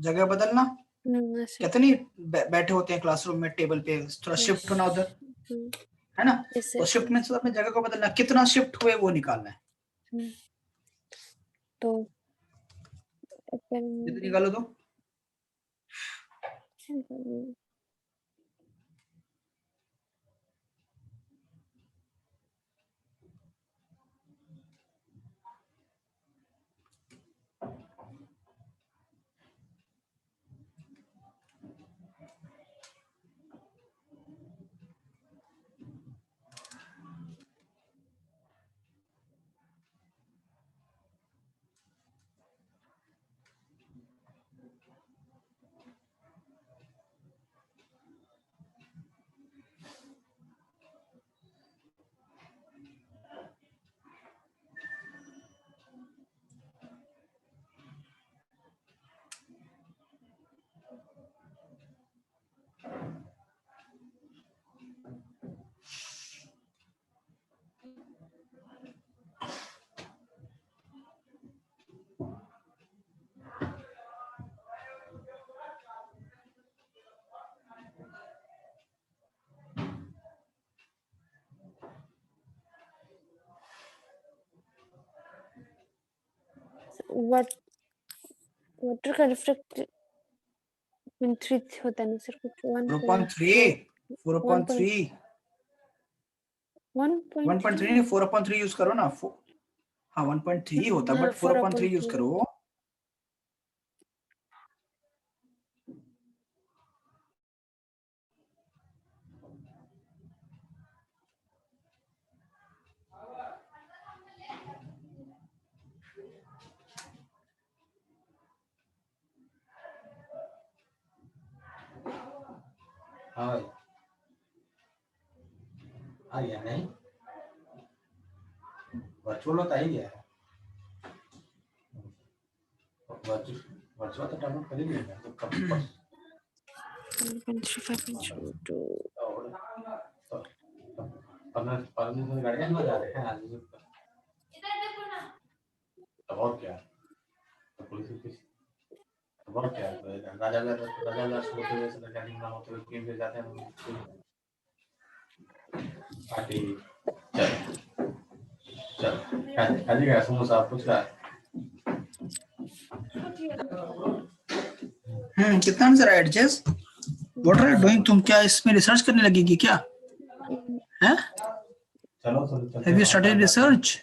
जगह बदलना। कहते नहीं बैठे होते हैं क्लासरूम में टेबल पे, थोड़ा शिफ्ट होना उधर, है ना? तो शिफ्ट में अपने जगह को बदलना, कितना शिफ्ट हुए वो निकालना है। तो कितनी निकालो तो वाटर का रिफ्रैक्टिव 3 होता है ना सर, कुछ 4.3 1.3 4/3 यूज करो ना। हाँ 1.3 होता है, बट 4/3 यूज करो। हाँ या नहीं वर्चुअल होता ही है, वर्चुअल तो डाउनलोड कर ही लिया तो कब 1.35.2 परमिशन गाड़ी में जा रहे हैं आज और क्या तो पुलिस और क्या राजा होते हुए टीम पे जाते हैं पार्टी। चल चल खाली गया समोसा पूछ रहा कितना आंसर है adjust what are you doing? तुम क्या इसमें रिसर्च करने लगेगी क्या? हैं? चलो हैव यू स्टार्टेड रिसर्च?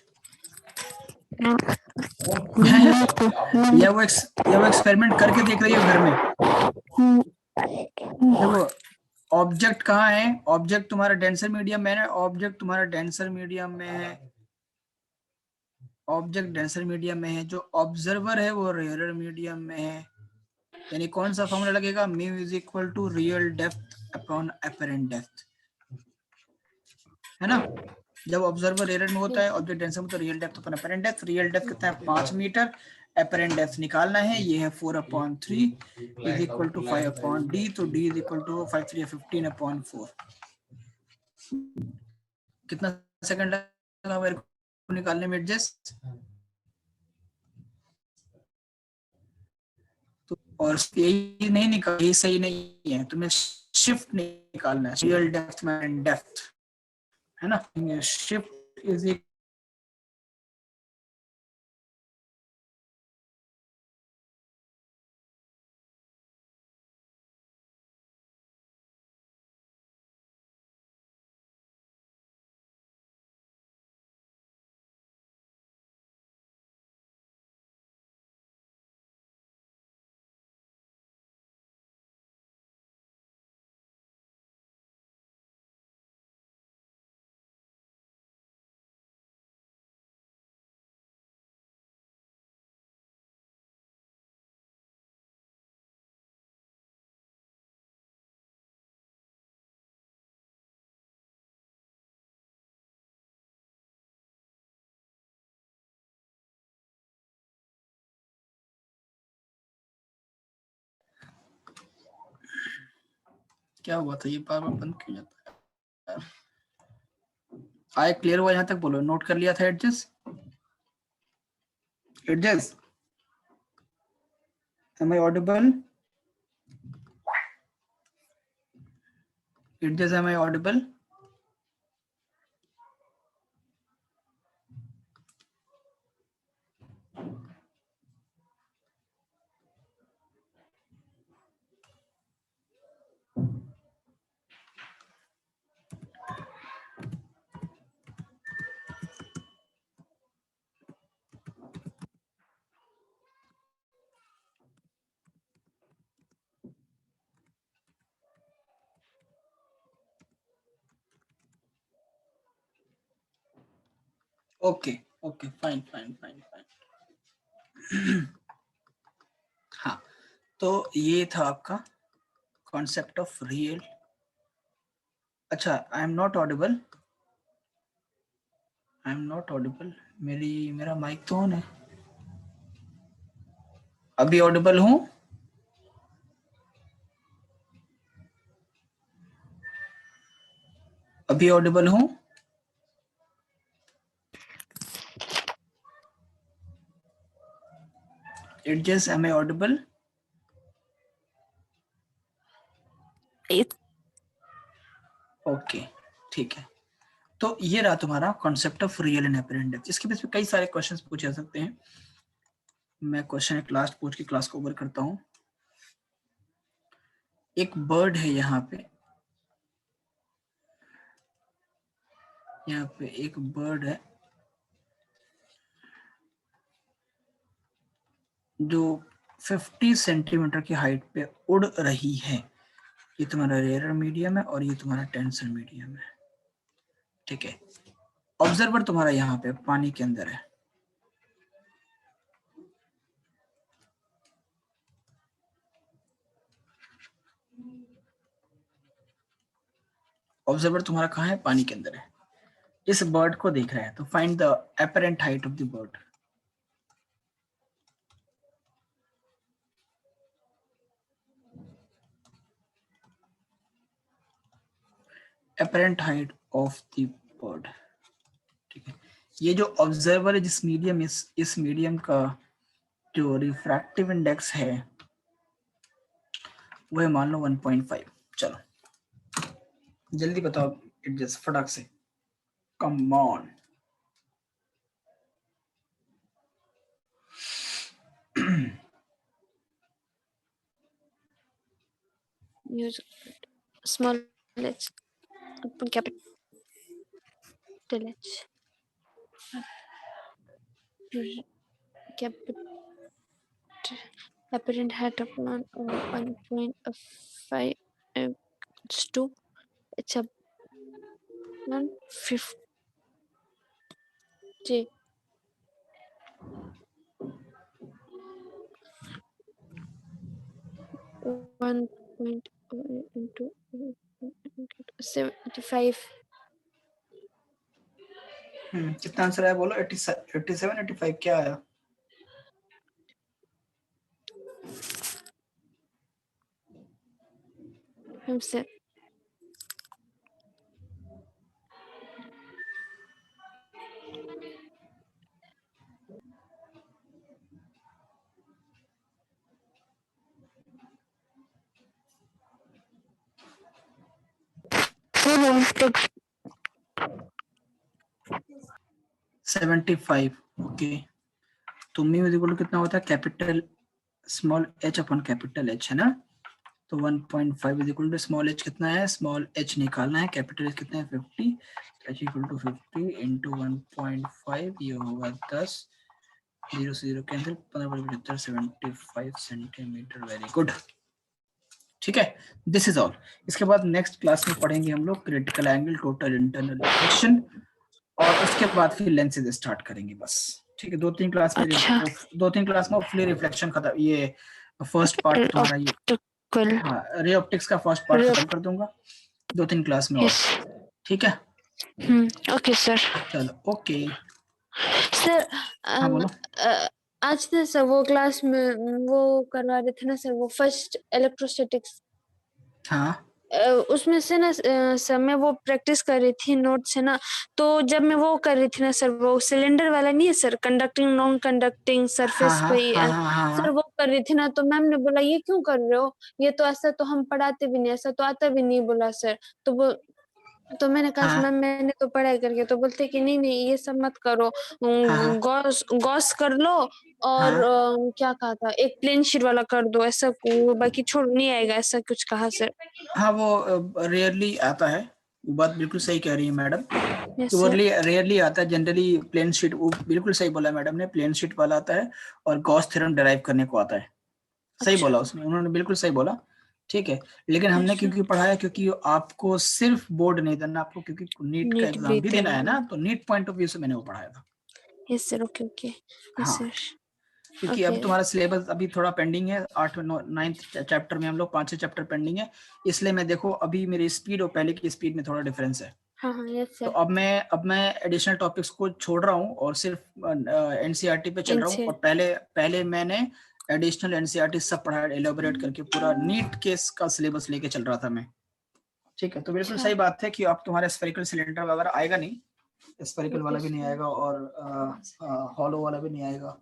या वो एक्सपेरिमेंट करके देख रही हो घर में? देखो ऑब्जेक्ट कहाँ है? ऑब्जेक्ट तुम्हारा डेंसर मीडियम में है, ऑब्जेक्ट तुम्हारा डेंसर मीडियम में है, ऑब्जेक्ट डेंसर मीडियम में है, जो ऑब्जर्वर है वो रेयरर मीडियम में है। यानी कौन सा फॉर्मूला लगेगा? Mu is equal to real depth upon apparent depth, है ना? जब ऑब्जर्वर एरर में होता है, ऑब्जेक्ट डेंसर में, तो real depth upon apparent depth. Real depth कितना है? 5 मीटर। अपरेंट डेप्थ निकालना है, ये है 4/3 इज इक्वल टू 5/d, तो d इज इक्वल टू 5 3 15/4। कितना सेकंड लगा मेरे को निकालने में एडजस्ट? तो और यही नहीं निकाल, ये सही नहीं है, तुम्हें शिफ्ट निकालना है, रियल डेप्थ में डेप्थ, है ना? शिफ्ट इज क्या हुआ था? ये बार बार बंद क्यों जाता है? आए क्लियर हुआ? यहाँ तक बोलो, नोट कर लिया था adjust? Adjust am I audible? Adjust, am I audible? Okay okay fine fine fine fine. हाँ तो ये था आपका कॉन्सेप्ट ऑफ रियल। अच्छा I am not audible, I am not audible. मेरा माइक तो ऑन है, अभी ऑडिबल हूँ? अभी ऑडिबल हूँ? It just am I audible? Okay ठीक है। तो ये रहा तुम्हारा concept of real and apparent depth. इसके बेस पे कई सारे क्वेश्चंस पूछे जा सकते हैं। मैं क्वेश्चन एक लास्ट पूछ के क्लास को ओवर करता हूँ। एक बर्ड है यहाँ पे एक बर्ड है जो 50 सेंटीमीटर की हाइट पे उड़ रही है। ये तुम्हारा रेयर मीडियम है और ये तुम्हारा टेंसर मीडियम है। ठीक है, ऑब्जर्वर तुम्हारा यहाँ पे पानी के अंदर है। ऑब्जर्वर तुम्हारा कहाँ है? पानी के अंदर है। इस बर्ड को देख रहा है, तो find the apparent height of the bird. Apparent height of the bird. ठीक है, ये जो ऑब्जर्वर है जिस मीडियम इस मीडियम का जो रिफ्रैक्टिव इंडेक्स है वो है मान लो 1.5। चलो जल्दी बताओ एडजस्ट फटाक से, come on. use small h upon capital H, capital apparent height of 1.5 to h upon 50. One point into 75. कितना आंसर आया बोलो? 87 85 क्या आया? हमसे सेवेंटी फाइव। ओके, तो मी इक्वल टू कितना होता है? Capital small h upon capital H है ना, तो 1.5 is equal to small h कितना है? स्मॉल h निकालना है, कैपिटल H कितना है? 50, h इक्वल टू 50 इंटू 1.5, ये होगा 10, 0 से 0 कैंसिल, 15 75 सेंटीमीटर। Very good. ठीक है, दिस इज ऑल। इसके बाद नेक्स्ट क्लास में पढ़ेंगे हम लोग critical angle, total internal reflection, और उसके बाद फिर लेंसेज स्टार्ट करेंगे बस। ठीक है, 2-3 क्लास में अच्छा 2-3 क्लास में फुली रिफ्लेक्शन खत्म, ये फर्स्ट पार्ट तुम्हारा ये हाँ रे ऑप्टिक्स का फर्स्ट पार्ट खत्म कर दूंगा 2-3 क्लास में और। ठीक है, ओके सर। चलो ओके। सर हाँ बोलो। आज ना सर वो क्लास में वो करवा रहे थे ना सर, वो फर्स्ट इलेक्ट्रोस्टैटिक्स, हाँ उसमें से ना सर मैं वो प्रैक्टिस कर रही थी नोट से ना, तो जब मैं वो कर रही थी ना सर, वो सिलेंडर वाला नहीं है sir, conducting non conducting surface हाँ पे हाँ हाँ हाँ सर हाँ वो कर रही थी ना, तो मैम ने बोला ये क्यों कर रहे हो, ये तो ऐसा तो हम पढ़ाते भी नहीं, ऐसा तो आता भी नहीं, बोला सर। तो वो तो मैंने कहा हाँ मैम मैंने तो पढ़ाई करके, तो बोलते कि नहीं नहीं ये सब मत करो, हाँ गॉस गॉस कर लो, और हाँ क्या कहा था, एक प्लेन शीट वाला कर दो, ऐसा बाकी छोड़ नहीं आएगा, ऐसा कुछ कहा सर। हाँ, वो रेयरली आता है, वो बात बिल्कुल सही कह रही है मैडम, यस वो सर। रेयरली आता है। जनरली प्लेन शीट, वो बिल्कुल सही बोला मैडम ने, प्लेन शीट वाला आता है और गॉस थ्योरम डिराइव करने को आता है। सही अच्छा बोला उसने, उन्होंने बिल्कुल सही बोला। ठीक है, लेकिन हमने यस सर। क्योंकि पढ़ाया, क्योंकि आपको सिर्फ बोर्ड नहीं देना, आपको क्योंकि नीट का नीट भी एग्जाम भी देना है ना, तो नीट पॉइंट ऑफ व्यू से मैंने वो पढ़ाया था। Yes sir. Okay okay yes हाँ, सर। क्योंकि ओके अब तुम्हारा सिलेबस अभी थोड़ा पेंडिंग है, 8-9 चैप्टर में हम लोग 5-6 चैप्टर पेंडिंग है, इसलिए मैं देखो अभी मेरी स्पीड और पहले की स्पीड में थोड़ा डिफरेंस है। हाँ हाँ यस तो सर। अब मैं एडिशनल टॉपिक्स को छोड़ रहा हूँ और सिर्फ एनसीईआरटी पे चल रहा हूँ, इनसे और पहले पहले मैंने एडिशनल एनसीईआरटी सब पढ़ा, एलोबरेट करके पूरा नीट केस का सिलेबस लेके चल रहा था मैं। ठीक है, तो बिल्कुल अच्छा सही बात है कि आप तुम्हारा स्फेरिकल सिलेंडर वगैरह आएगा नहीं, स्फेरिकल वाला ओके भी नहीं सर। आएगा और हॉलो वाला भी नहीं आएगा।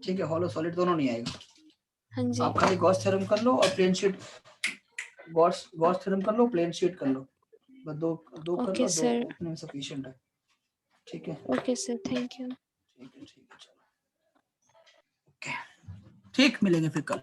ठीक है, हॉलो सॉलिड दोनों नहीं आएगा। हाँ जी आप खाली गॉस थ्योरम कर लो और प्लेन शीट, गॉस थ्योरम कर लो, प्लेन शीट कर लो, बस दो दो कर ओके लो, दो सर। उतने में सफिशिएंट है। ठीक है, ओके सर, थैंक यू। ठीक है, चलो ओके। ठीक, मिलेंगे फिर कल।